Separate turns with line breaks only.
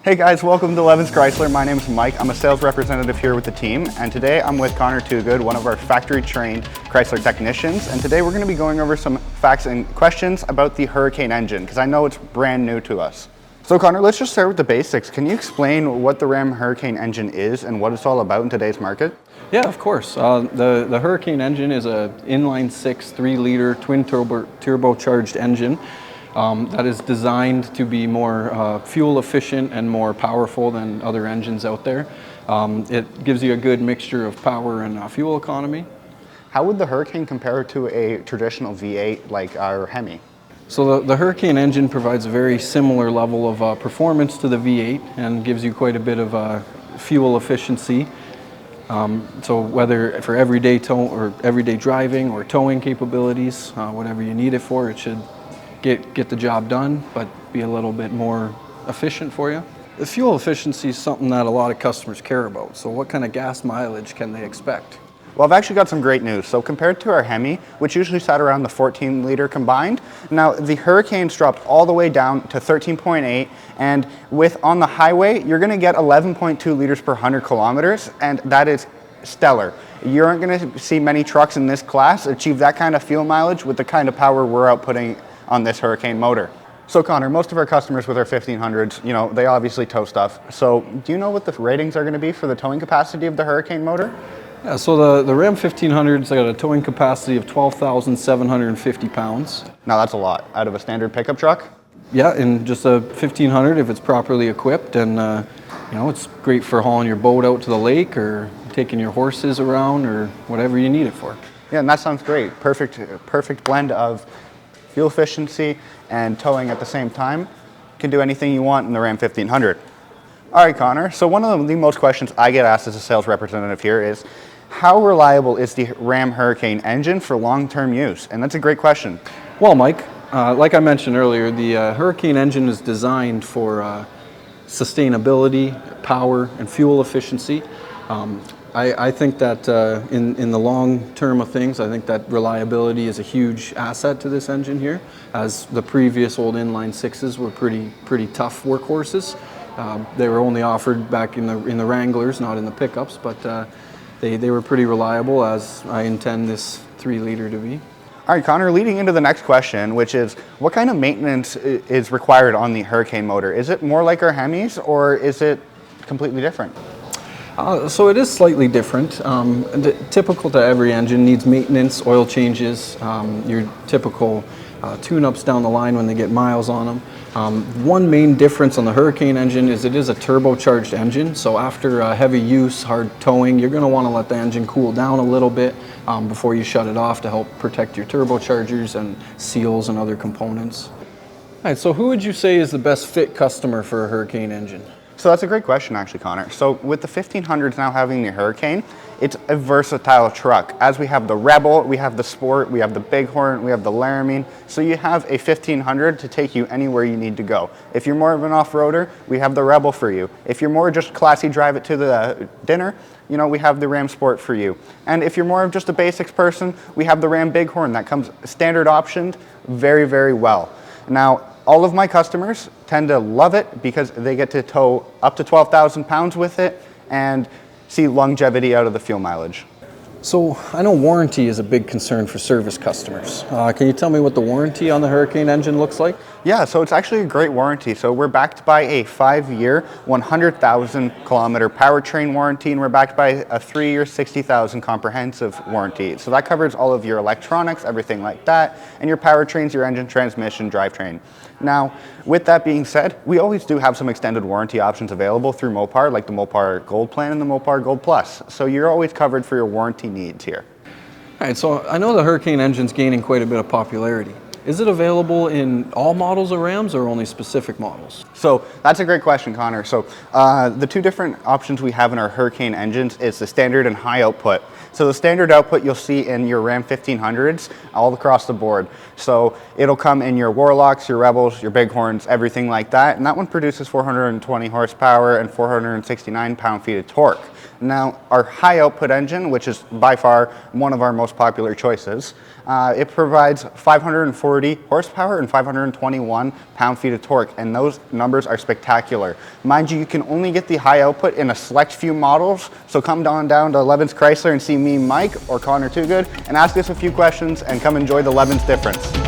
Hey guys, welcome to Leavens Chrysler. My name is Mike. I'm a sales representative here with the team, and today I'm with Connor Toogood, one of our factory-trained Chrysler technicians, and today we're going to be going over some facts and questions about the Hurricane engine, because I know it's brand new to us. So Connor, let's just start with the basics. Can you explain what the Ram Hurricane engine is and what it's all about in today's market?
Yeah, of course. The Hurricane engine is an inline-six, 3-liter twin turbocharged engine that is designed to be more fuel efficient and more powerful than other engines out there. It gives you a good mixture of power and fuel economy.
How would the Hurricane compare to a traditional V8 like our Hemi?
So the Hurricane engine provides a very similar level of performance to the V8 and gives you quite a bit of fuel efficiency. So whether for everyday driving or towing capabilities, whatever you need it for, it should get the job done, but be a little bit more efficient for you. The fuel efficiency is something that a lot of customers care about. So what kind of gas mileage can they expect?
Well, I've actually got some great news. So compared to our Hemi, which usually sat around the 14-liter combined, now the Hurricane's dropped all the way down to 13.8, and on the highway, you're gonna get 11.2 liters per 100 kilometers, and that is stellar. You aren't gonna see many trucks in this class achieve that kind of fuel mileage with the kind of power we're outputting on this Hurricane motor. So Connor, most of our customers with our 1500s, they obviously tow stuff. So do you know what the ratings are gonna be for the towing capacity of the Hurricane motor?
Yeah, so the Ram 1500's got a towing capacity of 12,750 pounds.
Now that's a lot out of a standard pickup truck.
Yeah, and just a 1500 if it's properly equipped, and it's great for hauling your boat out to the lake or taking your horses around or whatever you need it for.
Yeah, and that sounds great. Perfect blend of fuel efficiency and towing at the same time. You can do anything you want in the Ram 1500. All right, Connor, so one of the most questions I get asked as a sales representative here is, how reliable is the Ram Hurricane engine for long-term use? And that's a great question.
Well, Mike, like I mentioned earlier, the Hurricane engine is designed for sustainability, power, and fuel efficiency. I think that in the long term of things, I think that reliability is a huge asset to this engine here, as the previous old inline sixes were pretty tough workhorses. They were only offered back in the Wranglers, not in the pickups, but they were pretty reliable, as I intend this 3-liter to be.
All right, Connor, leading into the next question, which is, what kind of maintenance is required on the Hurricane motor? Is it more like our Hemis, or is it completely different?
So it is slightly different. Typical to every engine, needs maintenance, oil changes, your typical tune-ups down the line when they get miles on them. One main difference on the Hurricane engine is it is a turbocharged engine, so after heavy use, hard towing, you're going to want to let the engine cool down a little bit before you shut it off to help protect your turbochargers and seals and other components. All right, so who would you say is the best fit customer for a Hurricane engine?
So that's a great question, actually, Connor. So with the 1500s now having the Hurricane, it's a versatile truck. As we have the Rebel, we have the Sport, we have the Bighorn, we have the Laramine. So you have a 1500 to take you anywhere you need to go. If you're more of an off-roader, we have the Rebel for you. If you're more just classy, drive it to the dinner, we have the Ram Sport for you. And if you're more of just a basics person, we have the Ram Bighorn that comes standard optioned very, very well. Now, all of my customers tend to love it because they get to tow up to 12,000 pounds with it and see longevity out of the fuel mileage.
So I know warranty is a big concern for service customers. Can you tell me what the warranty on the Hurricane engine looks like?
Yeah, so it's actually a great warranty. So we're backed by a 5-year, 100,000 kilometer powertrain warranty, and we're backed by a 3-year, 60,000 comprehensive warranty. So that covers all of your electronics, everything like that, and your powertrains, your engine, transmission, drivetrain. Now, with that being said, we always do have some extended warranty options available through Mopar, like the Mopar Gold Plan and the Mopar Gold Plus. So you're always covered for your warranty needs here.
All right, so I know the Hurricane engine's gaining quite a bit of popularity. Is it available in all models of Rams or only specific models?
So that's a great question, Connor. So the two different options we have in our Hurricane engines is the standard and high output. So the standard output you'll see in your Ram 1500s all across the board. So it'll come in your Warlocks, your Rebels, your Bighorns, everything like that. And that one produces 420 horsepower and 469 pound-feet of torque. Now, our high output engine, which is by far one of our most popular choices, it provides 540 540 horsepower and 521 pound-feet of torque, and those numbers are spectacular. Mind you, you can only get the high output in a select few models, so come down to Leavens Chrysler and see me, Mike, or Connor Toogood, and ask us a few questions and come enjoy the Leavens difference.